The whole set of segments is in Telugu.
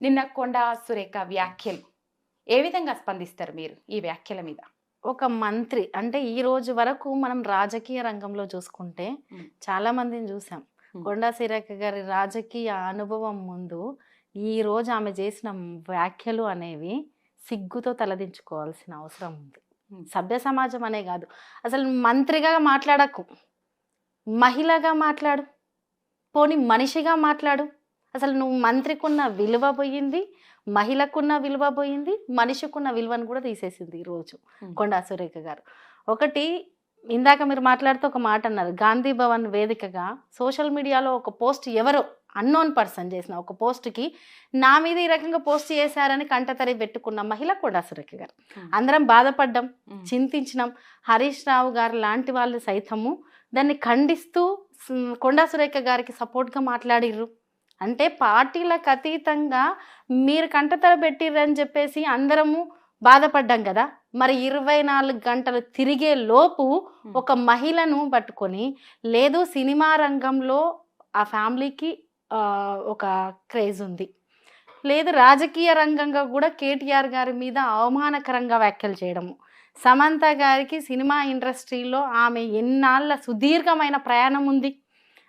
నిన్న కొండా సురేఖ వ్యాఖ్యలు ఏ విధంగా స్పందిస్తారు మీరు ఈ వ్యాఖ్యల మీద? ఒక మంత్రి అంటే ఈ రోజు వరకు మనం రాజకీయ రంగంలో చూసుకుంటే చాలా మందిని చూసాం. కొండా సురేఖ గారి రాజకీయ అనుభవం ముందు ఈ రోజు ఆమె చేసిన వ్యాఖ్యలు అనేవి సిగ్గుతో తలదించుకోవాల్సిన అవసరం ఉంది. సభ్య సమాజం అనే కాదు, అసలు మంత్రిగా మాట్లాడకు, మహిళగా మాట్లాడు, పోనీ మనిషిగా మాట్లాడు. అసలు నువ్వు మంత్రికున్న విలువ పోయింది, మహిళకున్న విలువ పోయింది, మనిషికున్న విలువను కూడా తీసేసింది ఈరోజు కొండా సురేఖ గారు. ఒకటి, ఇందాక మీరు మాట్లాడుతూ ఒక మాట అన్నారు, గాంధీ భవన్ వేదికగా సోషల్ మీడియాలో ఒక పోస్ట్ ఎవరో అన్నోన్ పర్సన్ చేసిన ఒక పోస్ట్కి నా మీద ఈ రకంగా పోస్ట్ చేశారని కంటతరి పెట్టుకున్న మహిళ కొండా సురేఖ గారు. అందరం బాధపడ్డాం, చింతించినాం. హరీష్ రావు గారు లాంటి వాళ్ళు సైతము దాన్ని ఖండిస్తూ కొండా సురేఖ గారికి సపోర్ట్గా మాట్లాడిర్రు. అంటే పార్టీలకు అతీతంగా మీరు కంటతడ పెట్టిర్రని చెప్పేసి అందరము బాధపడ్డాం కదా. మరి 24 గంటలు తిరిగే లోపు ఒక మహిళను పట్టుకొని, లేదు సినిమా రంగంలో ఆ ఫ్యామిలీకి ఒక క్రేజ్ ఉంది, లేదు రాజకీయ రంగంగా కూడా కేటీఆర్ గారి మీద అవమానకరంగా వ్యాఖ్యలు చేయడము, సమంత గారికి సినిమా ఇండస్ట్రీలో ఆమె ఎన్నాళ్ళ సుదీర్ఘమైన ప్రయాణం ఉంది,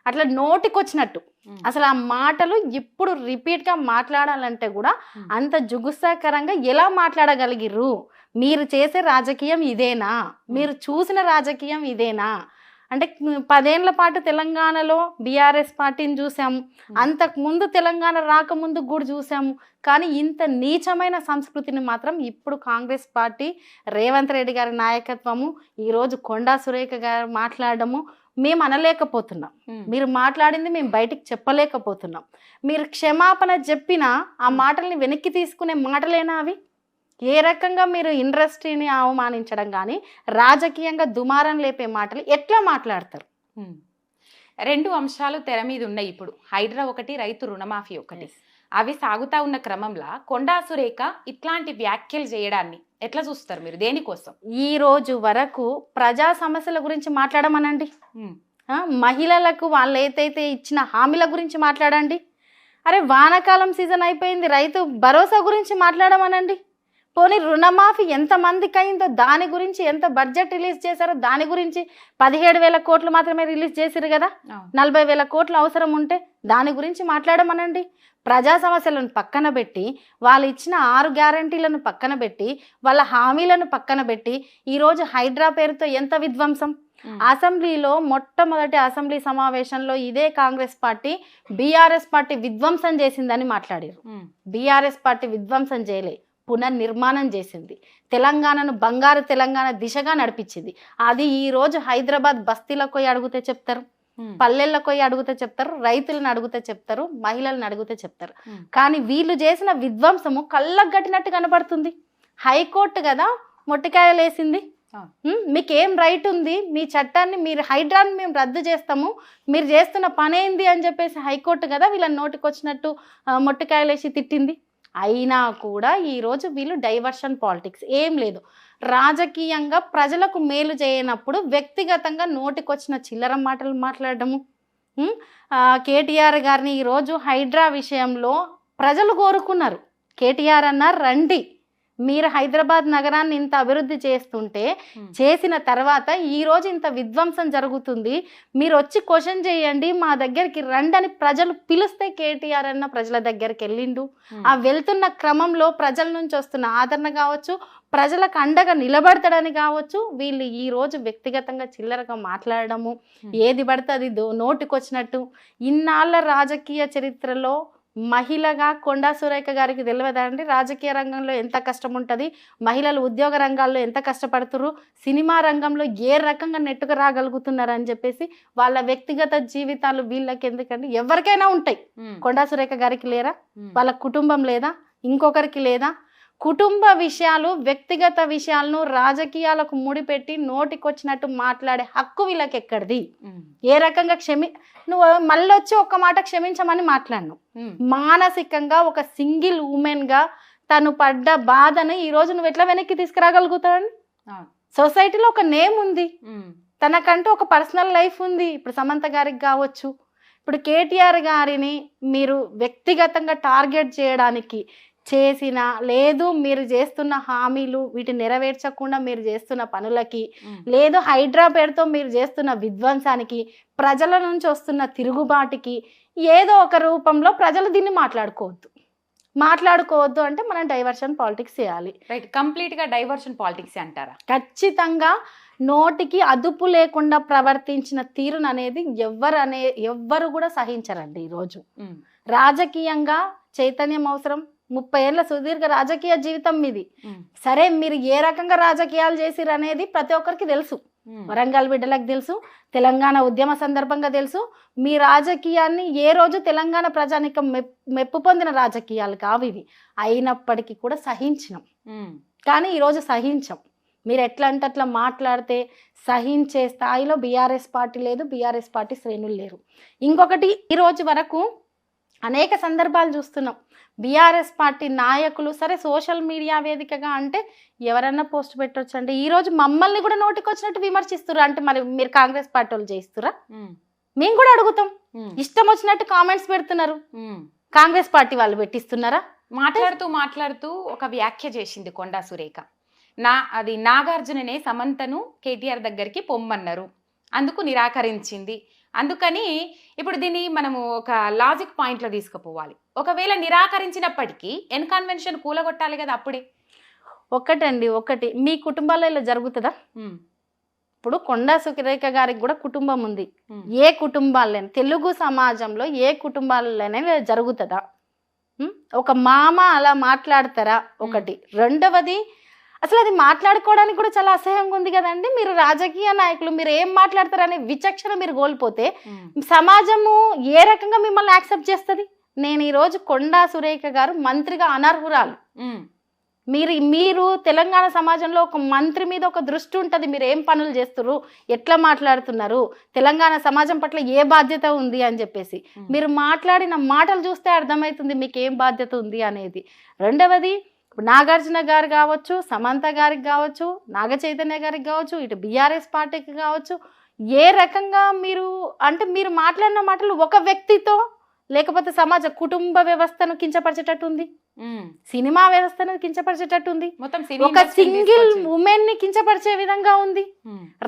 అట్లా నోటికొచ్చినట్టు అసలు ఆ మాటలు ఇప్పుడు రిపీట్గా మాట్లాడాలంటే కూడా అంత జుగుత్సాకరంగా ఎలా మాట్లాడగలిగిర్రు? మీరు చేసే రాజకీయం ఇదేనా? మీరు చూసిన రాజకీయం ఇదేనా? అంటే 10 ఏళ్ల పాటు తెలంగాణలో బీఆర్ఎస్ పార్టీని చూసాము, అంతకుముందు తెలంగాణ రాకముందు కూడా చూసాము. కానీ ఇంత నీచమైన సంస్కృతిని మాత్రం ఇప్పుడు కాంగ్రెస్ పార్టీ, రేవంత్ రెడ్డి గారి నాయకత్వము, ఈరోజు కొండా సురేఖ గారు మాట్లాడడము మేము అనలేకపోతున్నాం. మీరు మాట్లాడింది మేము బయటికి చెప్పలేకపోతున్నాం. మీరు క్షమాపణ చెప్పినా ఆ మాటల్ని వెనక్కి తీసుకునే మాటలేనా అవి? ఏ రకంగా మీరు ఇండస్ట్రీని అవమానించడం కానీ, రాజకీయంగా దుమారం లేపే మాటలు ఎట్లా మాట్లాడతారు? 2 అంశాలు తెర మీద ఉన్నాయి ఇప్పుడు. హైడ్రా ఒకటి, రైతు రుణమాఫీ ఒకటి. అవి సాగుతా ఉన్న క్రమంలో కొండా సురేఖ ఇట్లాంటి వ్యాఖ్యలు చేయడాన్ని ఎట్లా చూస్తారు మీరు? దేనికోసం? ఈ రోజు వరకు ప్రజా సమస్యల గురించి మాట్లాడమనండి, మహిళలకు వాళ్ళు ఏదైతే ఇచ్చిన హామీల గురించి మాట్లాడండి. అరే వానాకాలం సీజన్ అయిపోయింది, రైతు భరోసా గురించి మాట్లాడమనండి. పోనీ రుణమాఫీ ఎంతమందికి అయిందో దాని గురించి, ఎంత బడ్జెట్ రిలీజ్ చేశారో దాని గురించి. 17,000 కోట్లు మాత్రమే రిలీజ్ చేశారు కదా, 40,000 కోట్లు అవసరం ఉంటే దాని గురించి మాట్లాడమనండి. ప్రజా సమస్యలను పక్కన పెట్టి, వాళ్ళు ఇచ్చిన 6 గ్యారంటీలను పక్కన పెట్టి, వాళ్ళ హామీలను పక్కన పెట్టి, ఈరోజు హైడ్రా పేరుతో ఎంత విధ్వంసం. అసెంబ్లీలో మొట్టమొదటి అసెంబ్లీ సమావేశంలో ఇదే కాంగ్రెస్ పార్టీ బీఆర్ఎస్ పార్టీ విధ్వంసం చేసిందని మాట్లాడారు. బీఆర్ఎస్ పార్టీ విధ్వంసం చేయలే, పునర్నిర్మాణం చేసింది, తెలంగాణను బంగారు తెలంగాణ దిశగా నడిపించింది. అది ఈరోజు హైదరాబాద్ బస్తీలకు పోయి అడిగితే చెప్తారు, పల్లెళ్ళకు పోయి అడిగితే చెప్తారు, రైతులను అడిగితే చెప్తారు, మహిళలను అడిగితే చెప్తారు. కానీ వీళ్ళు చేసిన విధ్వంసము కళ్ళకు గట్టినట్టు కనబడుతుంది. హైకోర్టు కదా మొట్టికాయలు వేసింది. మీకేం రైట్ ఉంది? మీ చట్టాన్ని, మీరు హైడ్రాన్ని మేము రద్దు చేస్తాము, మీరు చేస్తున్న పని ఏంది అని చెప్పేసి హైకోర్టు కదా వీళ్ళని నోటికొచ్చినట్టు మొట్టికాయలు వేసి తిట్టింది. అయినా కూడా ఈరోజు వీళ్ళు డైవర్షన్ పాలిటిక్స్ ఏం లేదు. రాజకీయంగా ప్రజలకు మేలు చేయనప్పుడు వ్యక్తిగతంగా నోటికొచ్చిన చిల్లర మాటలు మాట్లాడడము. కేటీఆర్ గారిని ఈరోజు హైడ్రా విషయంలో ప్రజలు కోరుకున్నారు. కేటీఆర్ అన్నారు, రండి, మీరు హైదరాబాద్ నగరాన్ని ఇంత అభివృద్ధి చేస్తుంటే, చేసిన తర్వాత ఈరోజు ఇంత విధ్వంసం జరుగుతుంది, మీరు వచ్చి క్వశ్చన్ చేయండి, మా దగ్గరికి రండి అని ప్రజలు పిలిస్తే కేటీఆర్ అన్న ప్రజల దగ్గరికి వెళ్ళిండు. ఆ వెళ్తున్న క్రమంలో ప్రజల నుంచి వస్తున్న ఆదరణ కావచ్చు, ప్రజలకు అండగా నిలబడతాడని కావచ్చు, వీళ్ళు ఈరోజు వ్యక్తిగతంగా చిల్లరగా మాట్లాడడము, ఏది పడితే అది నోటికొచ్చినట్టు. ఇన్నాళ్ళ రాజకీయ చరిత్రలో మహిళగా కొండా సురేఖ గారికి తెలియదండి రాజకీయ రంగంలో ఎంత కష్టం ఉంటుంది, మహిళలు ఉద్యోగ రంగాల్లో ఎంత కష్టపడుతున్నారు, సినిమా రంగంలో ఏ రకంగా నెట్టుకు రాగలుగుతున్నారు అని చెప్పేసి వాళ్ళ వ్యక్తిగత జీవితాలు వీళ్ళకి ఎందుకండి? ఎవరికైనా ఉంటాయి. కొండా సురేఖ గారికి లేరా? వాళ్ళ కుటుంబం లేదా? ఇంకొకరికి లేదా? కుటుంబ విషయాలు, వ్యక్తిగత విషయాలను రాజకీయాలకు ముడిపెట్టి నోటికొచ్చినట్టు మాట్లాడే హక్కు వీళ్ళకి ఎక్కడిది? ఏ రకంగా నువ్వు మళ్ళీ వచ్చి ఒక్క మాట క్షమించమని మాట్లాడను. మానసికంగా ఒక సింగిల్ ఉమెన్గా తను పడ్డ బాధను ఈరోజు నువ్వు ఎట్లా వెనక్కి తీసుకురాగలుగుతావని? సొసైటీలో ఒక నేమ్ ఉంది, తనకంటూ ఒక పర్సనల్ లైఫ్ ఉంది. ఇప్పుడు సమంత గారికి కావచ్చు, ఇప్పుడు కేటీఆర్ గారిని మీరు వ్యక్తిగతంగా టార్గెట్ చేయడానికి చేసిన, లేదు మీరు చేస్తున్న హామీలు వీటిని నెరవేర్చకుండా మీరు చేస్తున్న పనులకి, లేదు హైడ్రా పేరుతో మీరు చేస్తున్న విధ్వంసానికి, ప్రజల నుంచి వస్తున్న తిరుగుబాటుకి ఏదో ఒక రూపంలో ప్రజలు దీన్ని మాట్లాడుకోవద్దు అంటే మనం డైవర్షన్ పాలిటిక్స్ చేయాలి. రైట్, కంప్లీట్ గా డైవర్షన్ పాలిటిక్స్ అంటారా? ఖచ్చితంగా నోటికి అదుపు లేకుండా ప్రవర్తించిన తీరును అనేది ఎవ్వరు కూడా సహించరండి. ఈరోజు రాజకీయంగా చైతన్యం అవసరం. 30 ఏళ్ళ సుదీర్ఘ రాజకీయ జీవితం మీది. సరే, మీరు ఏ రకంగా రాజకీయాలు చేసిరు అనేది ప్రతి ఒక్కరికి తెలుసు. వరంగల్ బిడ్డలకు తెలుసు, తెలంగాణ ఉద్యమ సందర్భంగా తెలుసు. మీ రాజకీయాన్ని ఏ రోజు తెలంగాణ ప్రజానికం మెప్పు పొందిన రాజకీయాలు కావు ఇవి. అయినప్పటికీ కూడా సహించినాం, కానీ ఈరోజు సహించం. మీరు ఎట్లా అంటే అట్లా మాట్లాడితే సహించే స్థాయిలో బీఆర్ఎస్ పార్టీ లేదు, బీఆర్ఎస్ పార్టీ శ్రేణులు లేరు. ఇంకొకటి, ఈరోజు వరకు అనేక సందర్భాలు చూస్తున్నాం. బీఆర్ఎస్ పార్టీ నాయకులు సరే సోషల్ మీడియా వేదికగా అంటే ఎవరన్నా పోస్ట్ పెట్టవచ్చు అంటే ఈరోజు మమ్మల్ని కూడా నోటికి వచ్చినట్టు విమర్శిస్తున్నారు. అంటే మరి మీరు కాంగ్రెస్ పార్టీ వాళ్ళు చేయిస్తురా? మేము కూడా అడుగుతాం. ఇష్టం వచ్చినట్టు కామెంట్స్ పెడుతున్నారు. కాంగ్రెస్ పార్టీ వాళ్ళు పెట్టిస్తున్నారా? మాట్లాడుతూ ఒక వ్యాఖ్య చేసింది కొండా సురేఖ. అది నాగార్జుననే సమంతను కేటీఆర్ దగ్గరికి పొమ్మన్నారు, అందుకు నిరాకరించింది. అందుకని ఇప్పుడు దీన్ని మనము ఒక లాజిక్ పాయింట్లో తీసుకుపోవాలి. ఒకవేళ నిరాకరించినప్పటికీ ఎన్కన్వెన్షన్ కూలగొట్టాలి కదా. అప్పుడే ఒకటి మీ కుటుంబాలలో జరుగుతుందా? ఇప్పుడు కొండా సురేఖ గారికి కూడా కుటుంబం ఉంది. ఏ కుటుంబాలైనా, తెలుగు సమాజంలో ఏ కుటుంబాలైనా జరుగుతుందా? ఒక మామ అలా మాట్లాడతారా? ఒకటి. రెండవది, అసలు అది మాట్లాడుకోవడానికి కూడా చాలా అసహ్యంగా ఉంది కదండి. మీరు రాజకీయ నాయకులు, మీరు ఏం మాట్లాడతారనే విచక్షణ మీరు కోల్పోతే సమాజము ఏ రకంగా మిమ్మల్ని యాక్సెప్ట్ చేస్తుంది? నేను ఈరోజు కొండా సురేఖ గారు మంత్రిగా అనర్హురాలు. మీరు తెలంగాణ సమాజంలో ఒక మంత్రి మీద ఒక దృష్టి ఉంటుంది. మీరు ఏం పనులు చేస్తున్నారు, ఎట్లా మాట్లాడుతున్నారు, తెలంగాణ సమాజం పట్ల ఏ బాధ్యత ఉంది అని చెప్పేసి మీరు మాట్లాడిన మాటలు చూస్తే అర్థమవుతుంది మీకు ఏం బాధ్యత ఉంది అనేది. రెండవది, నాగార్జున గారు కావచ్చు, సమంత గారికి కావచ్చు, నాగ చైతన్య గారికి కావచ్చు, ఇటు బీఆర్ఎస్ పార్టీకి కావచ్చు, ఏ రకంగా మీరు మాట్లాడిన మాటలు ఒక వ్యక్తితో లేకపోతే సమాజ కుటుంబ వ్యవస్థను కించపరిచేటట్టు ఉంది, సినిమా వ్యవస్థను కించపరిచేటట్టు ఉంది, ఒక సింగిల్ ఉమెన్ ని కించపరిచే విధంగా ఉంది.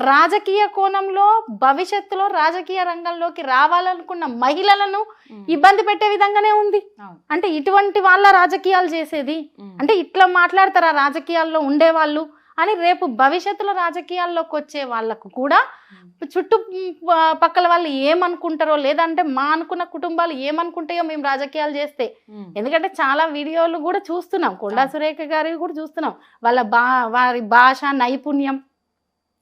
రాజకీయ కోణంలో భవిష్యత్తులో రాజకీయ రంగంలోకి రావాలనుకున్న మహిళలను ఇబ్బంది పెట్టే విధంగానే ఉంది. అంటే ఇటువంటి వాళ్ళ రాజకీయాలు చేసేది అంటే ఇట్లా మాట్లాడతారా రాజకీయాల్లో ఉండేవాళ్ళు అని రేపు భవిష్యత్తులో రాజకీయాల్లోకి వచ్చే వాళ్ళకు కూడా చుట్టూ పక్కల వాళ్ళు ఏమనుకుంటారో, లేదంటే మా అనుకున్న కుటుంబాలు ఏమనుకుంటాయో మేము రాజకీయాలు చేస్తే. ఎందుకంటే చాలా వీడియోలు కూడా చూస్తున్నాం, కొండా సురేఖ గారి కూడా చూస్తున్నాం. వారి భాష నైపుణ్యం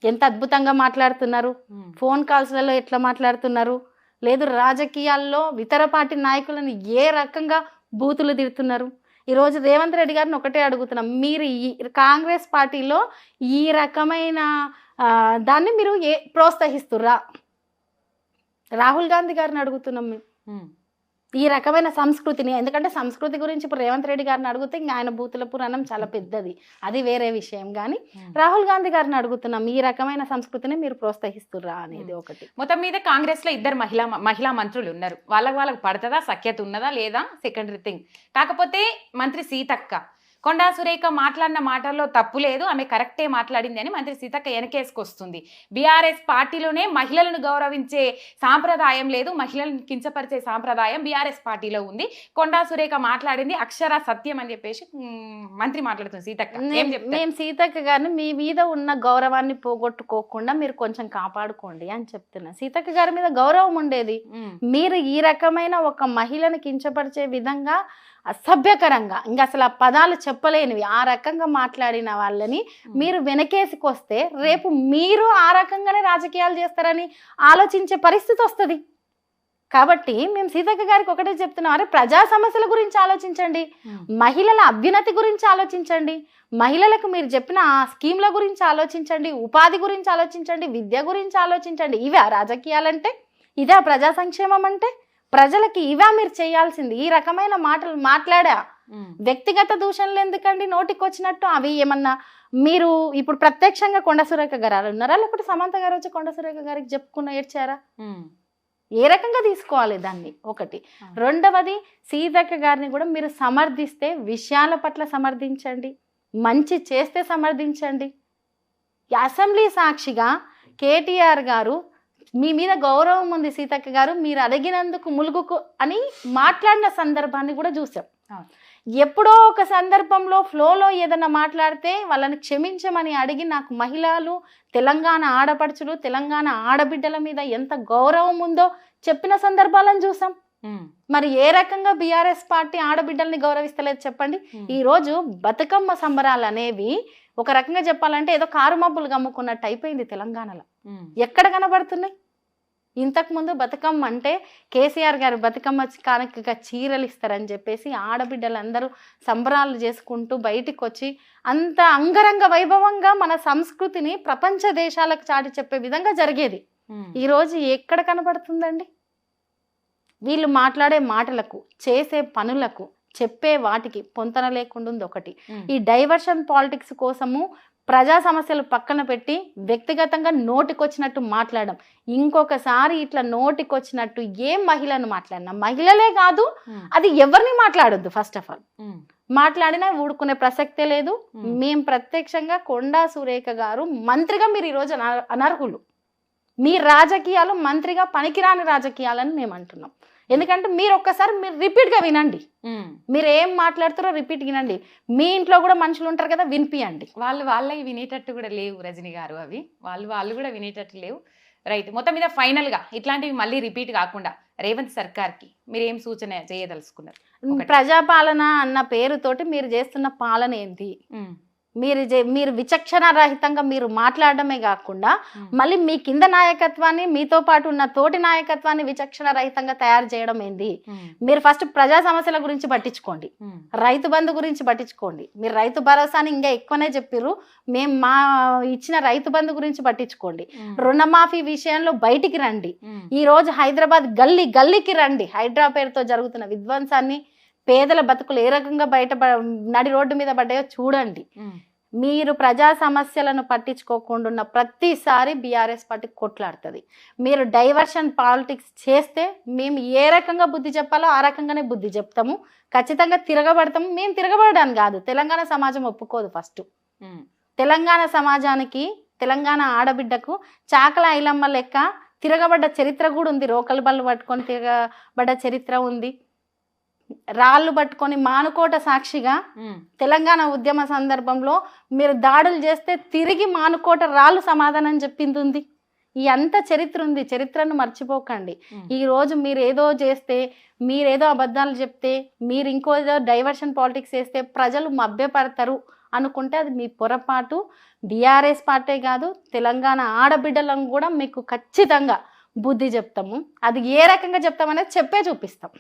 ఎంత అద్భుతంగా మాట్లాడుతున్నారు, ఫోన్ కాల్స్లలో ఎట్లా మాట్లాడుతున్నారు, లేదు రాజకీయాల్లో ఇతర పార్టీ నాయకులను ఏ రకంగా బూతులు తిడుతున్నారు. ఈరోజు రేవంత్ రెడ్డి గారిని ఒకటే అడుగుతున్నాం, మీరు ఈ కాంగ్రెస్ పార్టీలో ఈ రకమైన దాన్ని మీరు ప్రోత్సహిస్తుర్రా? రాహుల్ గాంధీ గారిని అడుగుతున్నాం మేము ఈ రకమైన సంస్కృతిని. ఎందుకంటే సంస్కృతి గురించి ఇప్పుడు రేవంత్ రెడ్డి గారిని అడిగితే ఇంకా ఆయన బూతుల పురాణం చాలా పెద్దది, అది వేరే విషయం. కానీ రాహుల్ గాంధీ గారిని అడుగుతున్నాం, ఈ రకమైన సంస్కృతిని మీరు ప్రోత్సహిస్తుర్రా అనేది ఒకటి. మొత్తం మీద కాంగ్రెస్ లో 2 మహిళా మంత్రులు ఉన్నారు. వాళ్ళకు పడుతుందా, సఖ్యత ఉన్నదా లేదా సెకండరీ థింగ్. కాకపోతే మంత్రి సీతక్క, కొండా సురేఖ మాట్లాడిన మాటల్లో తప్పు లేదు, ఆమె కరెక్టే మాట్లాడింది అని మంత్రి సీతక్క వెనకేసుకొస్తుంది. బీఆర్ఎస్ పార్టీలోనే మహిళలను గౌరవించే సాంప్రదాయం లేదు, మహిళలను కించపరిచే సాంప్రదాయం బీఆర్ఎస్ పార్టీలో ఉంది. కొండా సురేఖ మాట్లాడింది అక్షర సత్యం అని చెప్పేసి మంత్రి మాట్లాడుతుంది సీతక్క. నేను సీతక్క గారిని మీ మీద ఉన్న గౌరవాన్ని పోగొట్టుకోకుండా మీరు కొంచెం కాపాడుకోండి అని చెప్తున్నా. సీతక్క గారి మీద గౌరవం ఉండేది, మీరు ఈ రకమైన ఒక మహిళను కించపరిచే విధంగా అసభ్యకరంగా ఇంకా అసలు ఆ పదాలు చెప్పలేనివి ఆ రకంగా మాట్లాడిన వాళ్ళని మీరు వెనకేసుకొస్తే రేపు మీరు ఆ రకంగానే రాజకీయాలు చేస్తారని ఆలోచించే పరిస్థితి వస్తుంది. కాబట్టి మేము సీతక్క గారికి ఒకటే చెప్తున్నాం, అరే ప్రజా సమస్యల గురించి ఆలోచించండి, మహిళల అభ్యున్నతి గురించి ఆలోచించండి, మహిళలకు మీరు చెప్పిన ఆ స్కీమ్ల గురించి ఆలోచించండి, ఉపాధి గురించి ఆలోచించండి, విద్య గురించి ఆలోచించండి. ఇవే రాజకీయాలంటే, ఇదే ప్రజా సంక్షేమం అంటే, ప్రజలకి ఇవా మీరు చేయాల్సింది. ఈ రకమైన మాటలు మాట్లాడా వ్యక్తిగత దూషణలు ఎందుకండి నోటికి వచ్చినట్టు? అవి ఏమన్నా మీరు ఇప్పుడు ప్రత్యక్షంగా కొండా సురేఖ గారు ఉన్నారా, లేకపోతే సమంత గారు వచ్చి కొండా సురేఖ గారికి చెప్పుకున్న ఏడ్చారా? ఏ రకంగా తీసుకోవాలి దాన్ని ఒకటి. రెండవది సీతక్క గారిని కూడా మీరు సమర్థిస్తే విషయాల పట్ల సమర్థించండి, మంచి చేస్తే సమర్థించండి. అసెంబ్లీ సాక్షిగా కేటీఆర్ గారు మీ మీద గౌరవం ఉంది సీతక్క గారు, మీరు అడిగినందుకు ములుగుకు అని మాట్లాడిన సందర్భాన్ని కూడా చూసాం. ఎప్పుడో ఒక సందర్భంలో ఫ్లోలో ఏదైనా మాట్లాడితే వాళ్ళని క్షమించమని అడిగి నాకు మహిళలు, తెలంగాణ ఆడపడుచులు, తెలంగాణ ఆడబిడ్డల మీద ఎంత గౌరవం ఉందో చెప్పిన సందర్భాలను చూసాం. మరి ఏ రకంగా బీఆర్ఎస్ పార్టీ ఆడబిడ్డల్ని గౌరవిస్తలేదు చెప్పండి. ఈరోజు బతుకమ్మ సంబరాలు అనేవి ఒక రకంగా చెప్పాలంటే ఏదో కారు మబ్బులు గమ్ముకున్నట్టు అయిపోయింది తెలంగాణలో. ఎక్కడ కనబడుతున్నాయి? ఇంతకుముందు బతుకమ్మ అంటే కేసీఆర్ గారు బతుకమ్మ కానుకగా చీరలు ఇస్తారని చెప్పేసి ఆడబిడ్డలందరూ సంబరాలు చేసుకుంటూ బయటికి వచ్చి అంత అంగరంగ వైభవంగా మన సంస్కృతిని ప్రపంచ దేశాలకు చాటి చెప్పే విధంగా జరిగేది. ఈరోజు ఎక్కడ కనబడుతుందండి? వీళ్ళు మాట్లాడే మాటలకు, చేసే పనులకు, చెప్పే వాటికి పొంతన లేకుండా ఉంది ఒకటి. ఈ డైవర్షన్ పాలిటిక్స్ కోసము ప్రజా సమస్యలు పక్కన పెట్టి వ్యక్తిగతంగా నోటికొచ్చినట్టు మాట్లాడడం. ఇంకొకసారి ఇట్లా నోటికొచ్చినట్టు ఏ మహిళను మాట్లాడినా, మహిళలే కాదు అది ఎవరిని మాట్లాడొద్దు. ఫస్ట్ ఆఫ్ ఆల్ మాట్లాడినా ఊడుకునే ప్రసక్తే లేదు. మేము ప్రత్యక్షంగా కొండా సురేఖ గారు మంత్రిగా మీరు ఈరోజు అనర్హులు. మీ రాజకీయాలు మంత్రిగా పనికిరాని రాజకీయాలని మేము అంటున్నాం. ఎందుకంటే మీరు ఒక్కసారి మీరు రిపీట్గా వినండి, మీరు ఏం మాట్లాడుతారో రిపీట్ వినండి. మీ ఇంట్లో కూడా మనుషులు ఉంటారు కదా, వినిపియండి. వాళ్ళే వినేటట్టు కూడా లేవు రజని గారు, అవి వాళ్ళు కూడా వినేటట్టు లేవు. రైట్. మొత్తం మీద ఫైనల్గా ఇట్లాంటివి మళ్ళీ రిపీట్ కాకుండా రేవంత్ సర్కార్కి మీరు ఏం సూచన చేయదలుచుకున్నారు? ప్రజాపాలన అన్న పేరుతోటి మీరు చేస్తున్న పాలన ఏంటి? మీరు విచక్షణ రహితంగా మీరు మాట్లాడడమే కాకుండా మళ్ళీ మీ కింద నాయకత్వాన్ని, మీతో పాటు ఉన్న తోటి నాయకత్వాన్ని విచక్షణ రహితంగా తయారు చేయడం ఏంది? మీరు ఫస్ట్ ప్రజా సమస్యల గురించి పట్టించుకోండి, రైతు బంధు గురించి పట్టించుకోండి. మీరు రైతు భరోసాని ఇంకా ఎక్కువనే చెప్పిర్రు, మేము మా ఇచ్చిన రైతు బంధు గురించి పట్టించుకోండి. రుణమాఫీ విషయంలో బయటికి రండి. ఈ రోజు హైదరాబాద్ గల్లీకి రండి. హైడ్రా పేరుతో జరుగుతున్న విధ్వంసాన్ని, పేదల బతుకులు ఏ రకంగా నడి రోడ్డు మీద పడ్డాయో చూడండి. మీరు ప్రజా సమస్యలను పట్టించుకోకుండా ఉన్న ప్రతిసారి బీఆర్ఎస్ పార్టీ కొట్లాడుతుంది. మీరు డైవర్షన్ పాలిటిక్స్ చేస్తే మేము ఏ రకంగా బుద్ధి చెప్పాలో ఆ రకంగానే బుద్ధి చెప్తాము. ఖచ్చితంగా తిరగబడతాము. మేము తిరగబడడానికి కాదు, తెలంగాణ సమాజం ఒప్పుకోదు. ఫస్ట్ తెలంగాణ సమాజానికి, తెలంగాణ ఆడబిడ్డకు చాకల ఐలమ్మ లెక్క తిరగబడ్డ చరిత్ర కూడా ఉంది. రోకలి బళ్ళు పట్టుకొని తిరగబడ్డ చరిత్ర ఉంది. రాళ్ళు పట్టుకొని మానుకోట సాక్షిగా తెలంగాణ ఉద్యమ సందర్భంలో మీరు దాడులు చేస్తే తిరిగి మానుకోట రాళ్ళు సమాధానం చెప్పింది ఉంది. ఈ అంత చరిత్ర ఉంది. చరిత్రను మర్చిపోకండి. ఈ రోజు మీరు ఏదో చేస్తే, మీరేదో అబద్ధాలు చెప్తే, మీరు ఇంకో ఏదో డైవర్షన్ పాలిటిక్స్ చేస్తే ప్రజలు మభ్యపడతారు అనుకుంటే అది మీ పొరపాటు. బీఆర్ఎస్ పార్టీ కాదు, తెలంగాణ ఆడబిడ్డలను కూడా మీకు ఖచ్చితంగా బుద్ధి చెప్తాము. అది ఏ రకంగా చెప్తామనేది చెప్పే చూపిస్తాం.